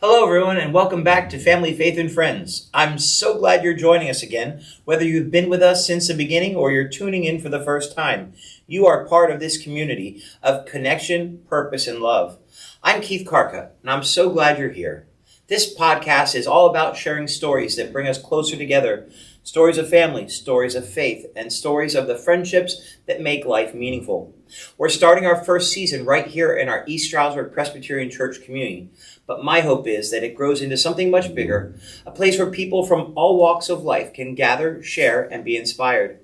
Hello, everyone, and welcome back to Family, Faith, and Friends. I'm so glad you're joining us again. Whether you've been with us since the beginning or you're tuning in for the first time, you are part of this community of connection, purpose, and love. I'm Keith Karkut, and I'm so glad you're here. This podcast is all about sharing stories that bring us closer together, stories of family, stories of faith, and stories of the friendships that make life meaningful. We're starting our first season right here in our East Stroudsburg Presbyterian Church community. But my hope is that it grows into something much bigger, a place where people from all walks of life can gather, share, and be inspired.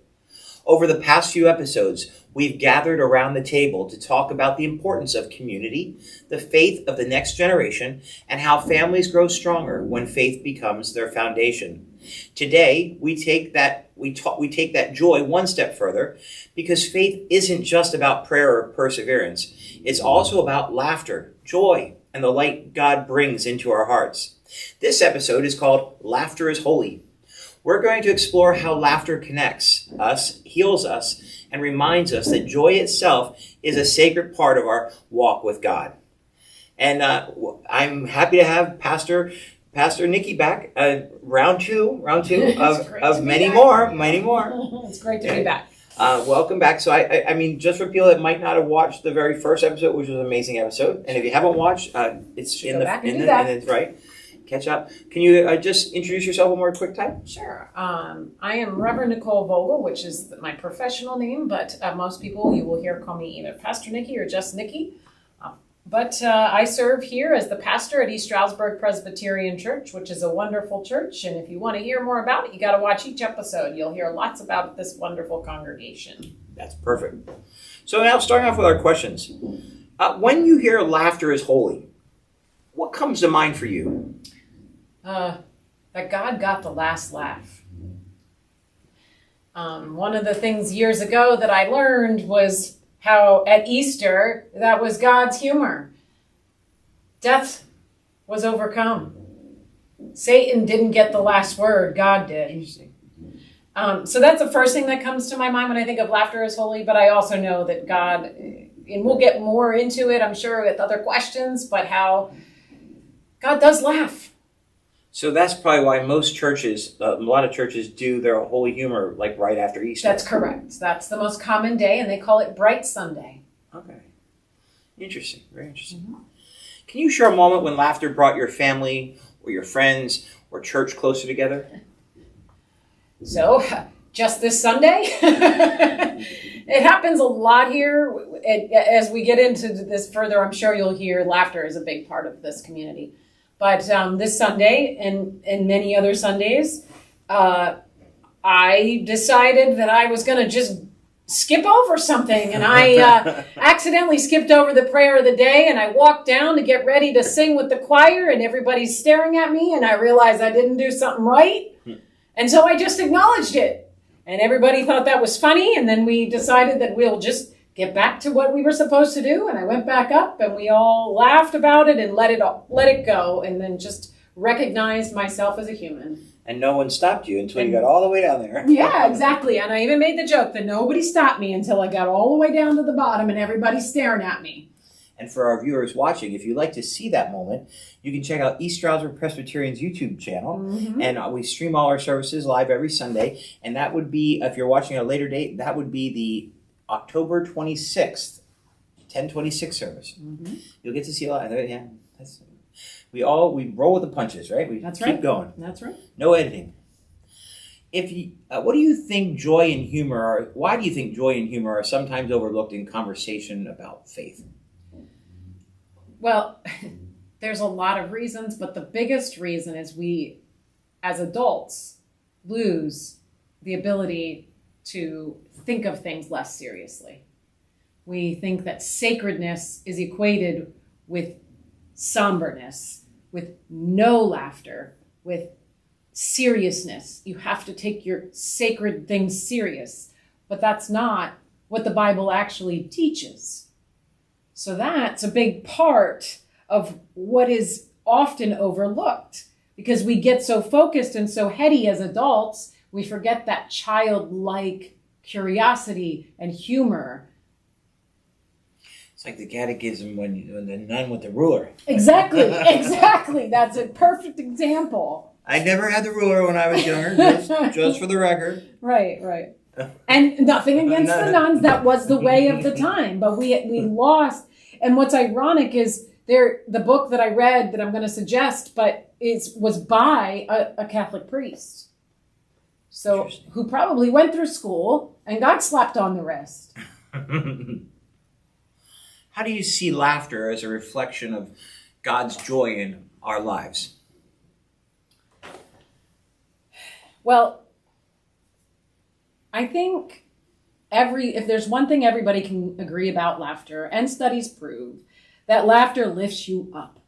Over the past few episodes, we've gathered around the table to talk about the importance of community, the faith of the next generation, and how families grow stronger when faith becomes their foundation. Today, we take that joy one step further, because faith isn't just about prayer or perseverance. It's also about laughter, joy, and the light God brings into our hearts. This episode is called Laughter is Holy. We're going to explore how laughter connects us, heals us, and reminds us that joy itself is a sacred part of our walk with God. And I'm happy to have Pastor Nikki back. Round two of many more. It's great to be back. Welcome back. So I mean, just for people that might not have watched the very first episode, which was an amazing episode, and if you haven't watched, it's in the right. Catch up. Can you just introduce yourself one more quick time? Sure. I am Reverend Nicole Vogel, which is my professional name, but most people you will hear call me either Pastor Nikki or just Nikki. But I serve here as the pastor at East Stroudsburg Presbyterian Church, which is a wonderful church. And if you want to hear more about it, you got to watch each episode. You'll hear lots about this wonderful congregation. That's perfect. So now starting off with our questions. When you hear laughter is holy, what comes to mind for you? That God got the last laugh. One of the things years ago that I learned was how at Easter, that was God's humor. Death was overcome. Satan didn't get the last word, God did. So that's the first thing that comes to my mind when I think of laughter is holy, but I also know that God, and we'll get more into it, I'm sure, with other questions, but how God does laugh. So that's probably why most churches, a lot of churches do their Holy Humor like right after Easter. That's correct. That's the most common day, and they call it Bright Sunday. Okay. Interesting. Very interesting. Mm-hmm. Can you share a moment when laughter brought your family or your friends or church closer together? So, just this Sunday? It happens a lot here. As we get into this further, I'm sure you'll hear laughter is a big part of this community. But this Sunday and many other Sundays, I decided that I was going to just skip over something. And I accidentally skipped over the prayer of the day. And I walked down to get ready to sing with the choir. And everybody's staring at me. And I realized I didn't do something right. And so I just acknowledged it. And everybody thought that was funny. And then we decided that we'll just get back to what we were supposed to do. And I went back up and we all laughed about it and let it go. And then just recognized myself as a human. And no one stopped you until you got all the way down there. Yeah, exactly. And I even made the joke that nobody stopped me until I got all the way down to the bottom and everybody's staring at me. And for our viewers watching, if you'd like to see that moment, you can check out East Stroudsburg Presbyterian's YouTube channel. Mm-hmm. And we stream all our services live every Sunday. And that would be, if you're watching at a later date, that would be the October 26th, 10:26 service. Mm-hmm. You'll get to see a lot. Yeah, we roll with the punches, right? That's keep right. going. That's right. No editing. What do you think joy and humor are? Why do you think joy and humor are sometimes overlooked in conversation about faith? Well, there's a lot of reasons, but the biggest reason is we, as adults, lose the ability to think of things less seriously. We think that sacredness is equated with somberness, with no laughter, with seriousness. You have to take your sacred things serious, but that's not what the Bible actually teaches. So that's a big part of what is often overlooked, because we get so focused and so heady as adults, we forget that childlike curiosity and humor It's like the catechism when the nun with the ruler. Exactly. That's a perfect example. I never had the ruler when I was younger, just for the record. Right. And nothing against the nuns. That was the way of the time. But we lost. And what's ironic is the book that I read that I'm going to suggest, but was by a Catholic priest. So who probably went through school and got slapped on the wrist. How do you see laughter as a reflection of God's joy in our lives? Well, I think if there's one thing everybody can agree about laughter, and studies prove, that laughter lifts you up.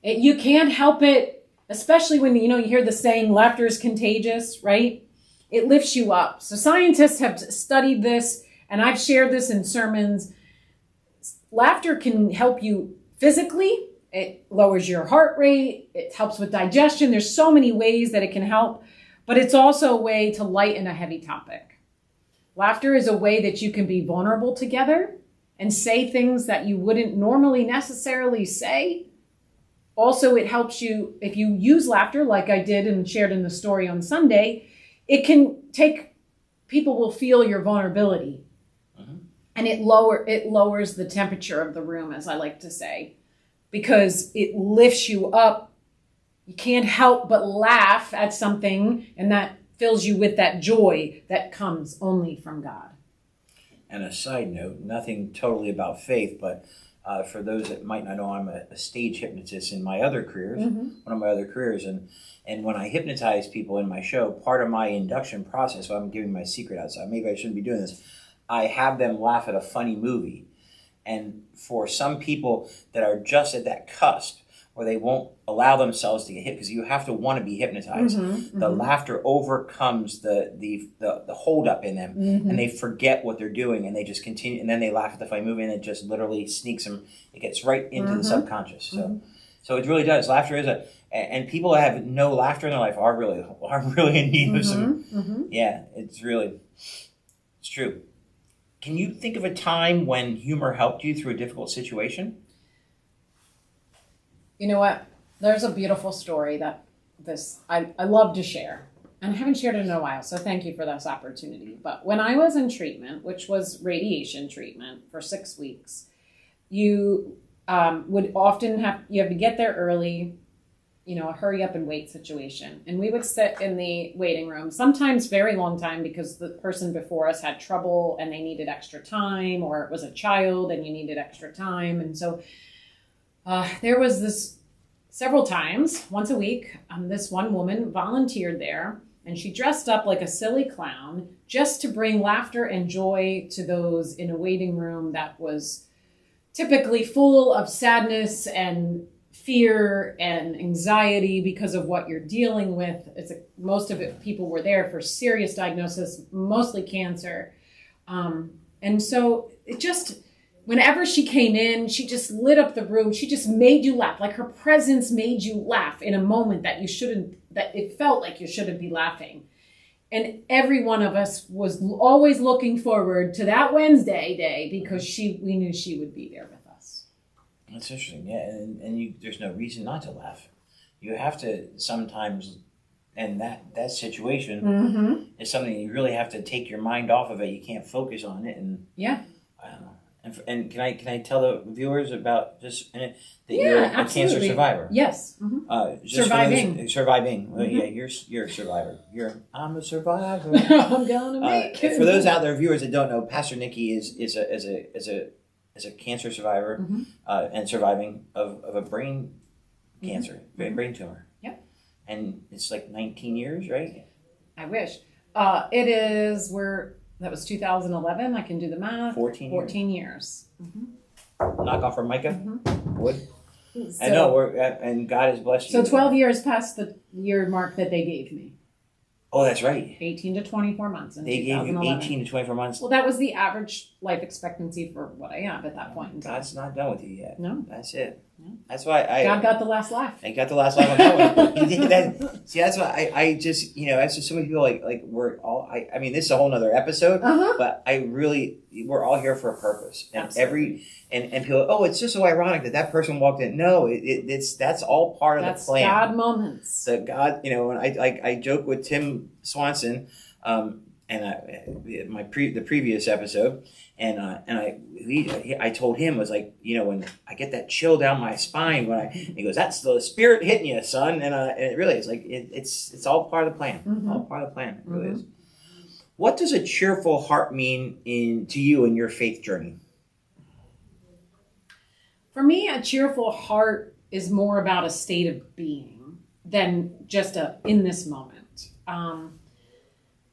You can't help it, especially when you hear the saying, laughter is contagious, right? It lifts you up. So scientists have studied this, and I've shared this in sermons. Laughter can help you physically. It lowers your heart rate. It helps with digestion. There's so many ways that it can help, but it's also a way to lighten a heavy topic. Laughter is a way that you can be vulnerable together and say things that you wouldn't normally necessarily say. Also, it helps you, if you use laughter like I did and shared in the story on Sunday, people will feel your vulnerability. Mm-hmm. And it lowers the temperature of the room, as I like to say, because it lifts you up. You can't help but laugh at something, and that fills you with that joy that comes only from God. And a side note, nothing totally about faith, but for those that might not know, I'm a stage hypnotist in my other careers, one of my other careers. And when I hypnotize people in my show, part of my induction process, so I'm giving my secret outside, maybe I shouldn't be doing this, I have them laugh at a funny movie. And for some people that are just at that cusp, where they won't allow themselves to get hit, because you have to want to be hypnotized. The laughter overcomes the hold up in them, and they forget what they're doing, and they just continue, and then they laugh at the funny movie, and it just literally sneaks them. It gets right into the subconscious. So it really does. Laughter is and people that have no laughter in their life are really in need of some. Yeah, it's true. Can you think of a time when humor helped you through a difficult situation? You know what? There's a beautiful story that I love to share. And I haven't shared it in a while, so thank you for this opportunity. But when I was in treatment, which was radiation treatment for 6 weeks, you would often have to get there early, a hurry up and wait situation. And we would sit in the waiting room, sometimes very long time because the person before us had trouble and they needed extra time, or it was a child and you needed extra time. And so there was this several times, once a week, this one woman volunteered there, and she dressed up like a silly clown just to bring laughter and joy to those in a waiting room that was typically full of sadness and fear and anxiety because of what you're dealing with. Most of it, people were there for serious diagnosis, mostly cancer. And so it just... Whenever she came in, she just lit up the room. She just made you laugh. Like her presence made you laugh in a moment that it felt like you shouldn't be laughing. And every one of us was always looking forward to that Wednesday day because we knew she would be there with us. That's interesting. Yeah. And there's no reason not to laugh. You have to sometimes, and that situation is something you really have to take your mind off of it. You can't focus on it. And yeah. I don't know. And can I tell the viewers about that you're a cancer survivor? Yes. Surviving. Well, yeah, you're a survivor. I'm a survivor. I'm gonna make it. For those out there, viewers that don't know, Pastor Nikki is a cancer survivor and surviving of a brain cancer, brain tumor. Yep. And it's like 19 years, right? I wish. That was 2011. I can do the math. 14 years. Knock off for Micah. Wood. So, I know. And God has blessed you. So 12 years past the year mark that they gave me. Oh, that's right. 18 to 24 months. They gave you 18 to 24 months. Well, that was the average life expectancy for what I have at that point in time. God's not done with you yet. No. That's it. Yeah. That's why God got the last laugh. I got the last laugh on that one. He did that. See, that's why I just, that's just so many people like we're all, I mean, this is a whole nother episode, but we're all here for a purpose. And and people, oh, it's just so ironic that person walked in. No, that's all part of the plan. That's God moments. So God, and I joke with Tim Swanson, and the previous episode, and I told him, was like, when I get that chill down my spine he goes, that's the Spirit hitting you, son, and it really is like it's all part of the plan, all part of the plan. It really is. What does a cheerful heart mean to you in your faith journey? For me, a cheerful heart is more about a state of being than just in this moment.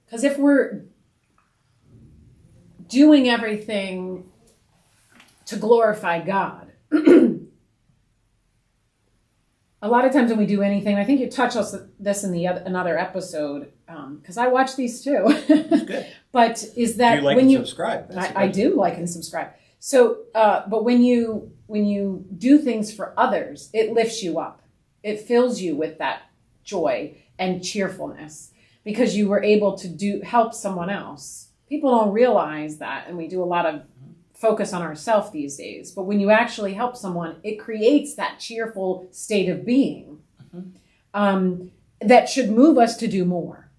Because if we're doing everything to glorify God, a lot of times when we do anything, I think you touched on this in another episode, because I watch these too. Good. But is that do you like when and you subscribe? I do like and subscribe. So, but when you do things for others, it lifts you up. It fills you with that joy and cheerfulness because you were able to help someone else. People don't realize that, and we do a lot of focus on ourselves these days. But when you actually help someone, it creates that cheerful state of being that should move us to do more.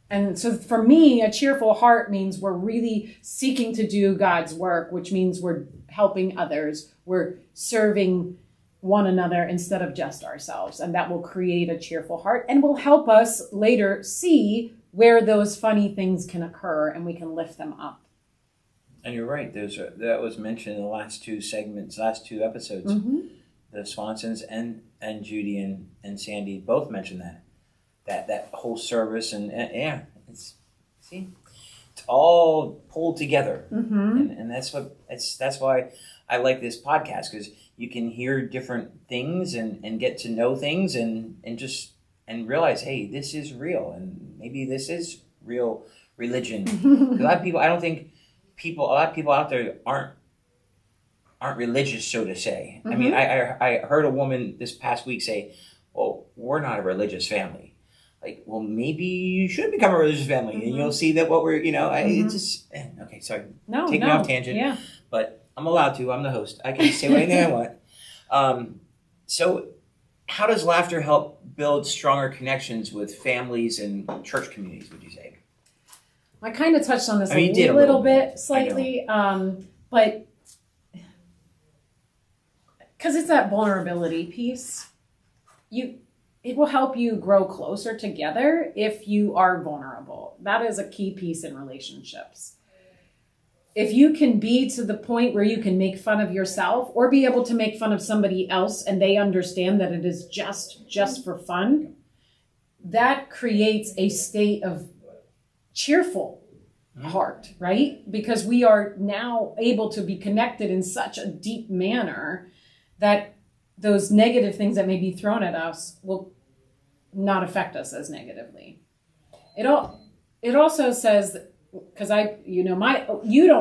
And so for me, a cheerful heart means we're really seeking to do God's work, which means we're helping others. We're serving one another instead of just ourselves. And that will create a cheerful heart and will help us later see where those funny things can occur and we can lift them up. And you're right. That was mentioned in the last two episodes. The Swansons and Judy and Sandy both mentioned that whole service it's all pulled together, and that's why I like this podcast, because you can hear different things and get to know things and realize, hey, this is real, and maybe this is real religion. A lot of people, I don't think a lot of people out there aren't religious, so to say. I mean, I heard a woman this past week say, well, we're not a religious family. Like, well, maybe you should become a religious family, and you'll see that what we're, okay, sorry. No, Take me off tangent. Yeah. But I'm allowed to. I'm the host. I can say anything I want. So how does laughter help build stronger connections with families and church communities, would you say? I kind of touched on this a little little bit, slightly, but because it's that vulnerability piece, it will help you grow closer together if you are vulnerable. That is a key piece in relationships. If you can be to the point where you can make fun of yourself or be able to make fun of somebody else and they understand that it is just for fun, that creates a state of cheerful heart, right? Because we are now able to be connected in such a deep manner that those negative things that may be thrown at us will not affect us as negatively. It also says, because you don't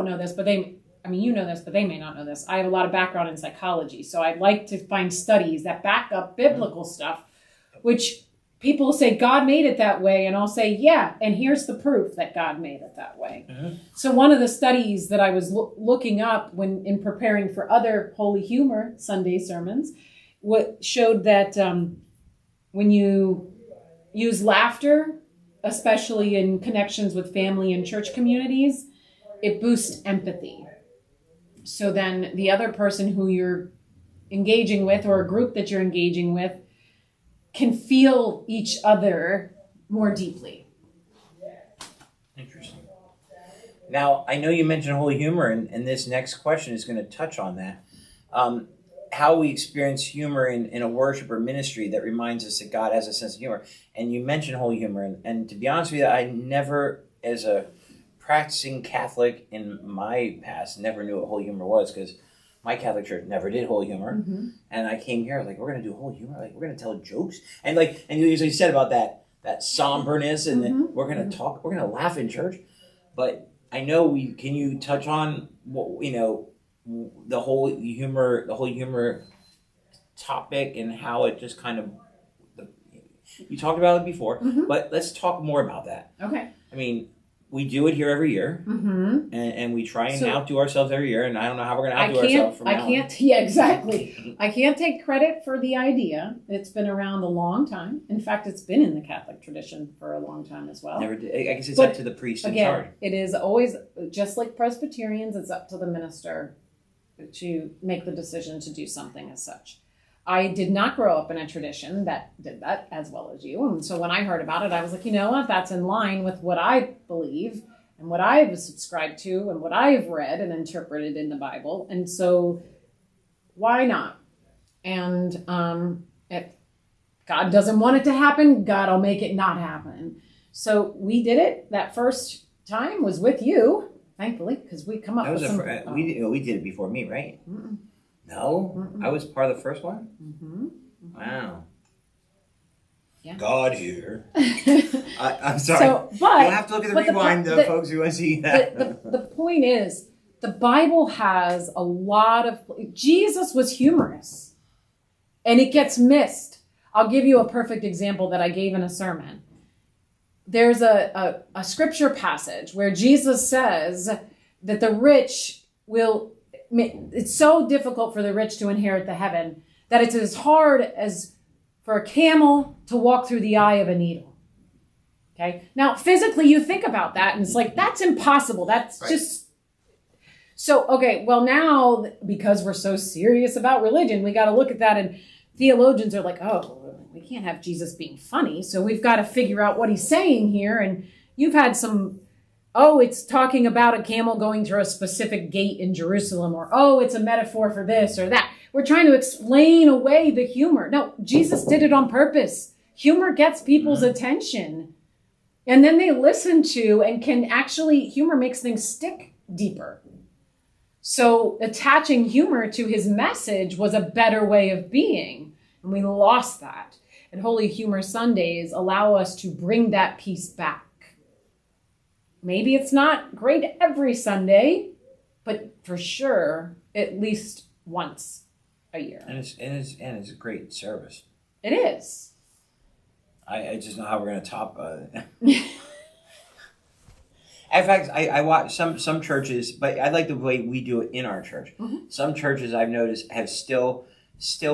know this, but you know this, but they may not know this. I have a lot of background in psychology, so I'd like to find studies that back up biblical stuff, which people say God made it that way, and I'll say, yeah, and here's the proof that God made it that way. So one of the studies that I was looking up in preparing for other Holy Humor Sunday sermons, showed that when you use laughter, especially in connections with family and church communities, it boosts empathy. So then the other person who you're engaging with, or a group that you're engaging with, can feel each other more deeply. Interesting. Now, I know you mentioned holy humor, and this next question is going to touch on that. How we experience humor in a worship or ministry that reminds us that God has a sense of humor. And you mentioned holy humor, and to be honest with you, I never, as a practicing Catholic in my past, never knew what holy humor was, because my Catholic church never did holy humor. And I came here like, we're going to do holy humor, like we're going to tell jokes, and you usually said about that somberness, and then we're going to talk, we're going to laugh in church. But I know can you touch on what the holy humor topic and how it just kind of, you talked about it before, but let's talk more about that. Okay. I mean, we do it here every year, and we try and outdo ourselves every year, and I don't know how we're going to outdo ourselves from now on. Yeah, exactly. I can't take credit for the idea. It's been around a long time. In fact, it's been in the Catholic tradition for a long time as well. Never did. I guess it's up to the priest in charge. It is always, just like Presbyterians, it's up to the minister to make the decision to do something as such. I did not grow up in a tradition that did that as well as you. And so when I heard about it, I was like, you know what? That's in line with what I believe and what I've subscribed to and what I've read and interpreted in the Bible. And so why not? And if God doesn't want it to happen, God will make it not happen. So we did it. That first time was with you, thankfully, because we come up with some... we did it before me, right? Mm-mm. No? I was part of the first one? Wow. Yeah. God here. I'm sorry. So, but, you'll have to look at the rewind, folks, who want to see that. The point is, the Bible has a lot of... Jesus was humorous. And it gets missed. I'll give you a perfect example that I gave in a sermon. There's a scripture passage where Jesus says that the rich will... It's so difficult for the rich to inherit the heaven that it's as hard as for a camel to walk through the eye of a needle. Okay. Now, physically, you think about that and it's like, that's impossible. That's just... So, okay, well now, because we're so serious about religion, we got to look at that, and theologians are like, oh, we can't have Jesus being funny. So we've got to figure out what he's saying here. And you've had some... oh, it's talking about a camel going through a specific gate in Jerusalem, or, oh, it's a metaphor for this or that. We're trying to explain away the humor. No, Jesus did it on purpose. Humor gets people's attention. And then they listen to and can actually, humor makes things stick deeper. So attaching humor to his message was a better way of being. And we lost that. And Holy Humor Sundays allow us to bring that piece back. Maybe it's not great every Sunday, but for sure, at least once a year. And it's a great service. It is. I just know how we're going to top In fact, I watch some churches, but I like the way we do it in our church. Some churches I've noticed have still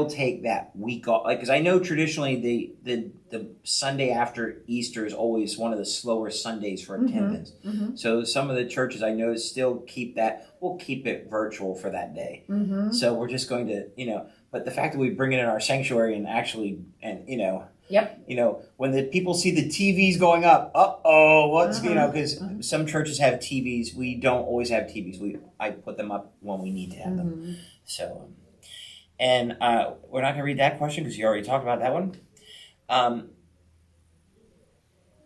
take that week off, like, because I know traditionally the Sunday after Easter is always one of the slower Sundays for attendance. So some of the churches I know still keep that. We'll keep it virtual for that day. So we're just going to, but the fact that we bring it in our sanctuary and actually, when the people see the TVs going up, what's, because some churches have TVs. We don't always have TVs. I put them up when we need to have them. So. And we're not going to read that question because you already talked about that one.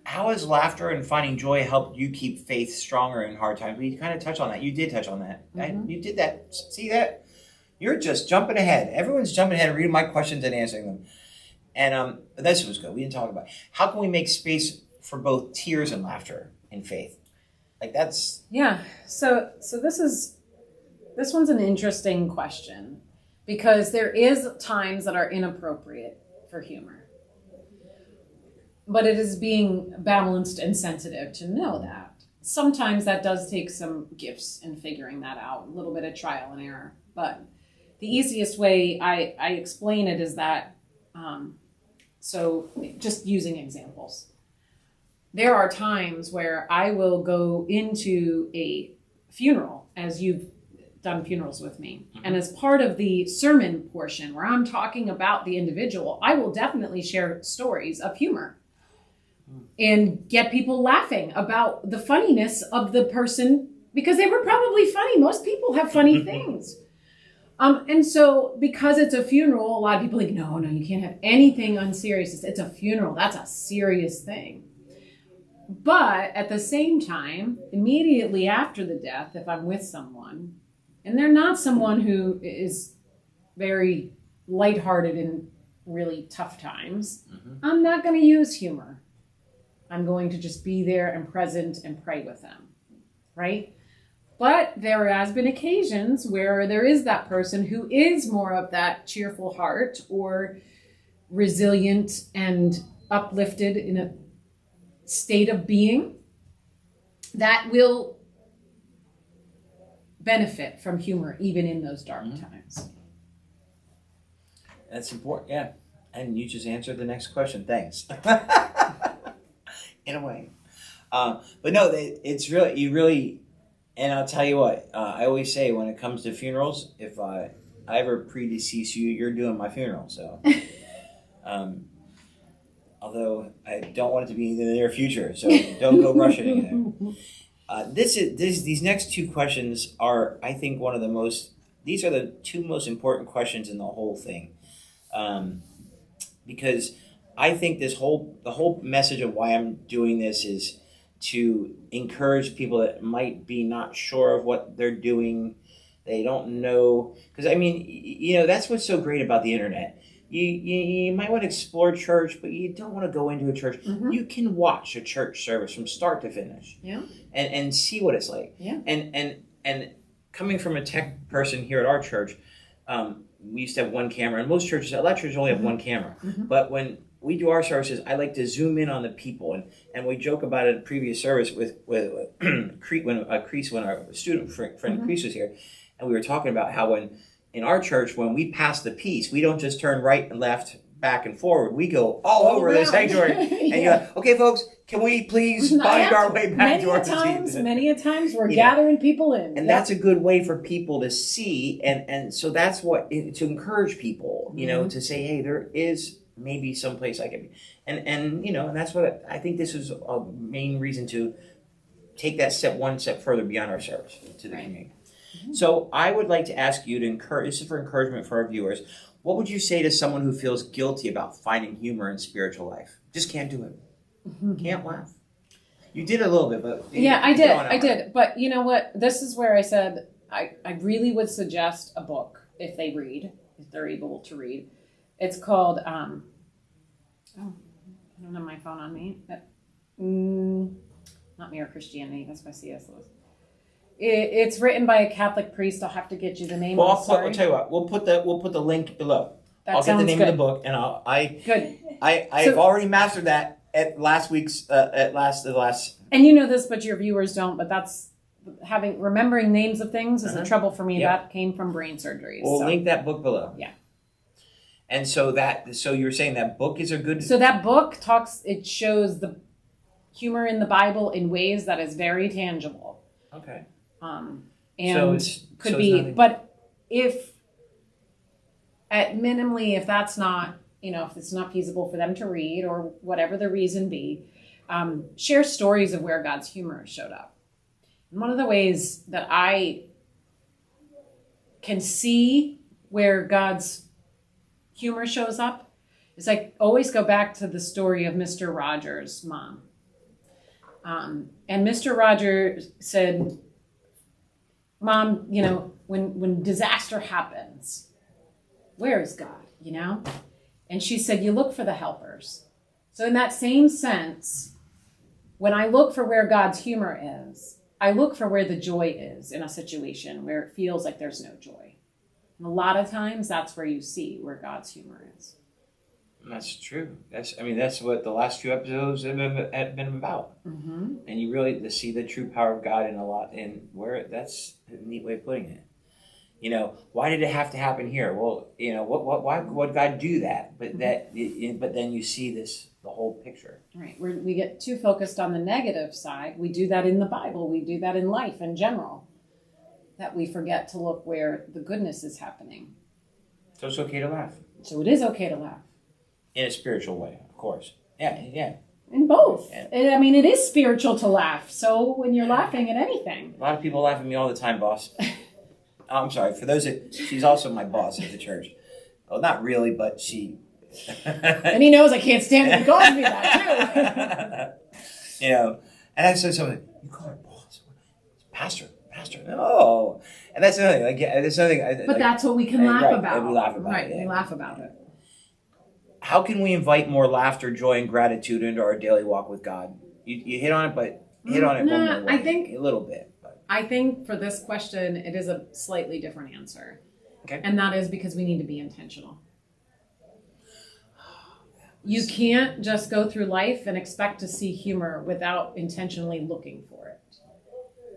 How has laughter and finding joy helped you keep faith stronger in hard times? We kind of touched on that. You did touch on that. You did that. See that? You're just jumping ahead. Everyone's jumping ahead and reading my questions and answering them. And this was good. We didn't talk about it. How can we make space for both tears and laughter in faith? Like that's... Yeah. So this one's an interesting question. Because there is times that are inappropriate for humor. But it is being balanced and sensitive to know that. Sometimes that does take some gifts in figuring that out, a little bit of trial and error. But the easiest way I explain it is that, so just using examples. There are times where I will go into a funeral, as you've done funerals with me. And as part of the sermon portion where I'm talking about the individual, I will definitely share stories of humor and get people laughing about the funniness of the person because they were probably funny. Most people have funny things. And so because it's a funeral, a lot of people think, no, you can't have anything unserious. It's a funeral. That's a serious thing. But at the same time, immediately after the death, if I'm with someone, and they're not someone who is very lighthearted in really tough times, I'm not going to use humor. I'm going to just be there and present and pray with them, right? But there has been occasions where there is that person who is more of that cheerful heart or resilient and uplifted in a state of being that will benefit from humor even in those dark times. That's important, yeah. And you just answered the next question. Thanks. In a way. But no, it's really, you really, and I'll tell you what, I always say when it comes to funerals, if I ever predecease you, you're doing my funeral. So, although I don't want it to be in the near future, so don't go rushing anything. These next two questions are, I think, these are the two most important questions in the whole thing. Because I think the whole message of why I'm doing this is to encourage people that might be not sure of what they're doing. They don't know. Because, I mean, that's what's so great about the internet. You might want to explore church, but you don't want to go into a church. Mm-hmm. You can watch a church service from start to finish. Yeah. And see what it's like. Yeah. And coming from a tech person here at our church, we used to have one camera, and most churches, a lot of churches only have one camera. Mm-hmm. But when we do our services, I like to zoom in on the people, and we joke about it in a previous service with Crease, when our student friend mm-hmm. Crease was here, and we were talking about how in our church, when we pass the peace, we don't just turn right and left, back and forward. We go all over the sanctuary. And you're like, okay, folks, can we please find our way back to our seats? Many a times we're gathering people in. And that's a good way for people to see. And so that's to encourage people, mm-hmm. To say, hey, there is maybe someplace I can be. And that's what I think this is a main reason to take that one step further beyond our service to the community. Mm-hmm. So I would like to ask you to encourage, this is for encouragement for our viewers, what would you say to someone who feels guilty about finding humor in spiritual life? Just can't do it. Mm-hmm. Can't laugh. You did a little bit, but... Yeah, I did. But you know what? This is where I said I really would suggest a book if they're able to read. It's called... I don't have my phone on me. Not Mere Christianity. That's by C.S. Lewis. It's written by a Catholic priest. I'll have to get you the name. Well, I'll tell you what. We'll put the link below. I'll get the name of the book, and I've already mastered that at last week's the last. And you know this, but your viewers don't. But that's remembering names of things is a trouble for me. Yep. That came from brain surgery. We'll link that book below. Yeah. And so you're saying that book is a good. So that book it shows the humor in the Bible in ways that is very tangible. Okay. But if at minimally, if that's not, if it's not feasible for them to read or whatever the reason be, share stories of where God's humor showed up. And one of the ways that I can see where God's humor shows up is I always go back to the story of Mr. Rogers' mom. And Mr. Rogers said, Mom, when disaster happens, where is God, And she said, you look for the helpers. So in that same sense, when I look for where God's humor is, I look for where the joy is in a situation where it feels like there's no joy. And a lot of times that's where you see where God's humor is. That's true. That's what the last few episodes have been about. Mm-hmm. And you really to see the true power of God that's a neat way of putting it. Why did it have to happen here? Well, why would God do that? But but then you see the whole picture. Right. We get too focused on the negative side. We do that in the Bible. We do that in life in general. That we forget to look where the goodness is happening. So it's okay to laugh. So it is okay to laugh. In a spiritual way, of course. Yeah. In both. Yeah. It is spiritual to laugh. So when you're laughing at anything. A lot of people laugh at me all the time, boss. I'm sorry. For those she's also my boss at the church. Well, not really, but she... And he knows I can't stand it. He calls me that, too. And I said something, you call her boss? Pastor. No. And that's another thing. But that's what we can laugh about. And we laugh about it. Right, we laugh about it. How can we invite more laughter, joy, and gratitude into our daily walk with God? You hit on it, but hit on it one more way. I think a little bit. But. I think for this question, it is a slightly different answer. Okay. And that is because we need to be intentional. You can't just go through life and expect to see humor without intentionally looking for it.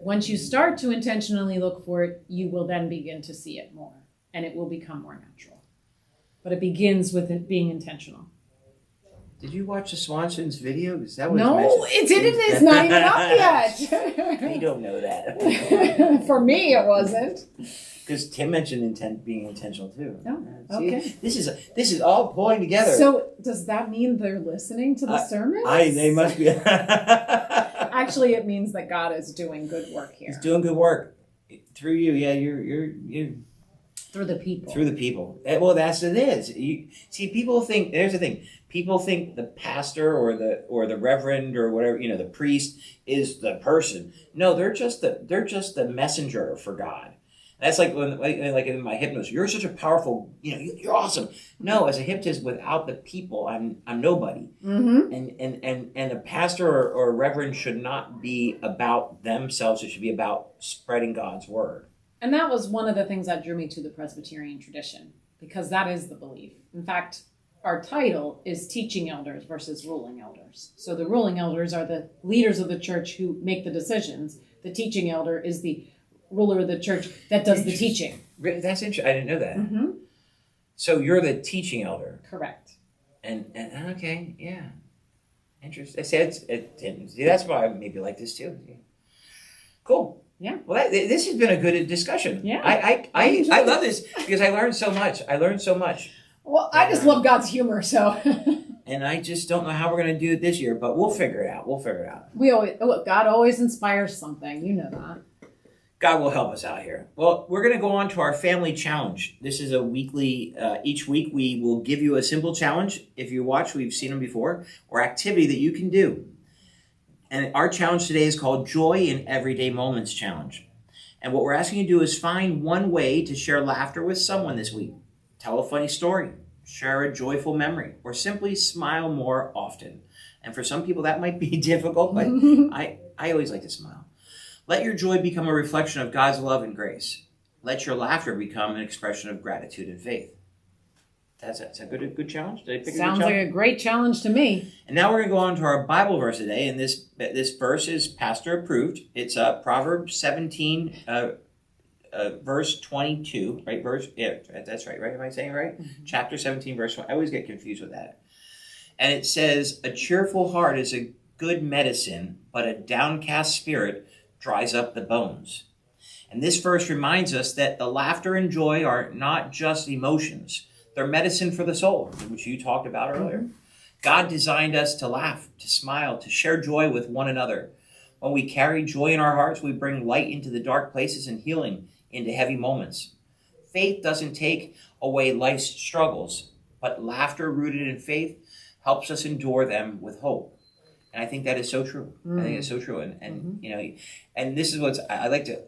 Once you start to intentionally look for it, you will then begin to see it more, and it will become more natural. But it begins with it being intentional. Did you watch the Swanson's video? Because that was No, it didn't. It's not even up yet. They don't know that. For me, it wasn't. Because Tim mentioned being intentional too. Oh, See, okay. This is all pulling together. So does that mean they're listening to the sermons? They must be. Actually, it means that God is doing good work here. He's doing good work through you. Yeah, you're through the people. Through the people. Well, that's what it is. You see, people think. There's the thing. People think the pastor or the reverend or whatever, the priest is the person. No, they're just the messenger for God. That's like like in my hypnosis. You're such a powerful, you're awesome. No, as a hypnotist, without the people, I'm nobody. Mm-hmm. And a pastor or a reverend should not be about themselves. It should be about spreading God's word. And that was one of the things that drew me to the Presbyterian tradition, because that is the belief. In fact, our title is teaching elders versus ruling elders. So the ruling elders are the leaders of the church who make the decisions. The teaching elder is the ruler of the church that does the teaching. That's interesting. I didn't know that. Mm-hmm. So you're the teaching elder. Correct. And okay, yeah. Interesting. See, that's why I maybe like this too. Cool. Yeah. Well, this has been a good discussion. Yeah. I love this because I learned so much. Well, I just love God's humor, so. And I just don't know how we're going to do it this year, but we'll figure it out. God always inspires something. You know that. God will help us out here. Well, we're going to go on to our family challenge. This is a weekly, each week we will give you a simple challenge. If you watch, we've seen them before, or activity that you can do. And our challenge today is called Joy in Everyday Moments Challenge. And what we're asking you to do is find one way to share laughter with someone this week. Tell a funny story, share a joyful memory, or simply smile more often. And for some people that might be difficult, but I always like to smile. Let your joy become a reflection of God's love and grace. Let your laughter become an expression of gratitude and faith. That's a good challenge. Did I pick Sounds like a great challenge to me. And now we're going to go on to our Bible verse today, and this verse is pastor approved. It's Proverbs 17, verse 22. Right, that's right. Right, am I saying it right? Mm-hmm. Chapter 17, verse 1. I always get confused with that. And it says, "A cheerful heart is a good medicine, but a downcast spirit dries up the bones." And this verse reminds us that the laughter and joy are not just emotions. They're medicine for the soul, which you talked about earlier. Mm-hmm. God designed us to laugh, to smile, to share joy with one another. When we carry joy in our hearts, we bring light into the dark places and healing into heavy moments. Faith doesn't take away life's struggles, but laughter rooted in faith helps us endure them with hope. And I think that is so true. I think it's so true. And and this is what I like to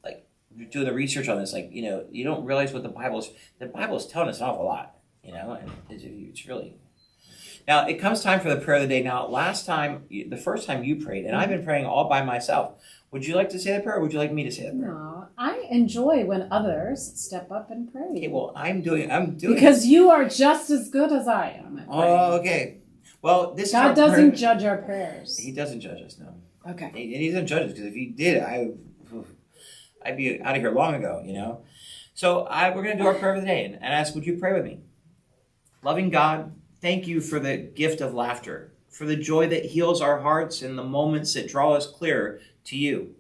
like doing the research on this. You don't realize what the Bible is telling us an awful lot. And it's really. Now it comes time for the prayer of the day. Now, the first time you prayed, and I've been praying all by myself. Would you like to say the prayer, or would you like me to say the prayer? No, I enjoy when others step up and pray. Okay, well, I'm doing because you are just as good as I am at praying. Oh, okay. Well, God doesn't judge our prayers. He doesn't judge us, no. Okay. And he doesn't judge us, because if he did, I'd be out of here long ago, So we're going to do our prayer of the day and ask, would you pray with me? Loving God, thank you for the gift of laughter, for the joy that heals our hearts and the moments that draw us clearer to you.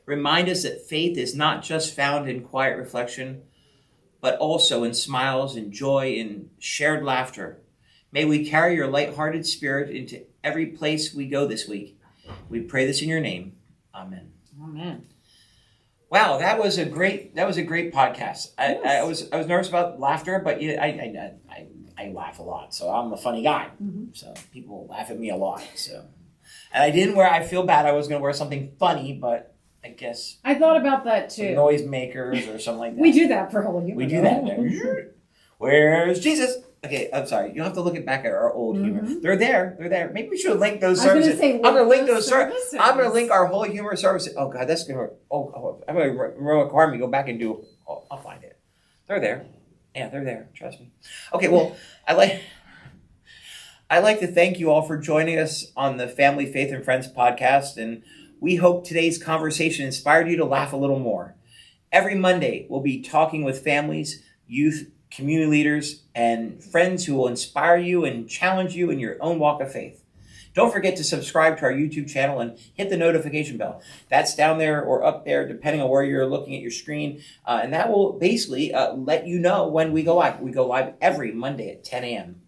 Remind us that faith is not just found in quiet reflection, but also in smiles and joy and shared laughter. May we carry your lighthearted spirit into every place we go this week. We pray this in your name. Amen. Amen. Wow, that was a great podcast. Yes. I was nervous about laughter, but I laugh a lot, so I'm a funny guy. Mm-hmm. So people laugh at me a lot. So, and I feel bad. I was going to wear something funny, but I guess I thought about that too. Noisemakers or something like that. We do that for Holy Humor. We do that. Where's Jesus? Okay, I'm sorry. You don't have to look back at our old humor. They're there. They're there. Maybe we should link those I was services. gonna say, I'm going to link those services. I'm going to link our Holy Humor services. Oh God, that's going to. I'm going to require me to go back and do. Oh, I'll find it. They're there. Yeah, they're there. Trust me. Okay, well, I'd like to thank you all for joining us on the Family, Faith, and Friends podcast, and we hope today's conversation inspired you to laugh a little more. Every Monday, we'll be talking with families, youth, community leaders, and friends who will inspire you and challenge you in your own walk of faith. Don't forget to subscribe to our YouTube channel and hit the notification bell. That's down there or up there, depending on where you're looking at your screen. And that will basically let you know when we go live. We go live every Monday at 10 a.m.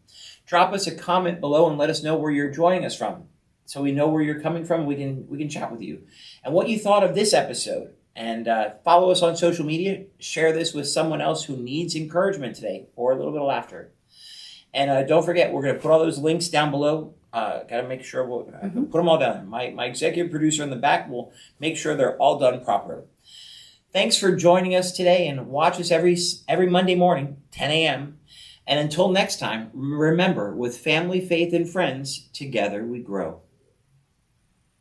Drop us a comment below and let us know where you're joining us from, so we know where you're coming from. We can chat with you and what you thought of this episode. And follow us on social media. Share this with someone else who needs encouragement today or a little bit of laughter. And don't forget, we're going to put all those links down below. Got to make sure we'll put them all down. My executive producer in the back will make sure they're all done properly. Thanks for joining us today, and watch us every Monday morning, 10 a.m. And until next time, remember, with family, faith, and friends, together we grow.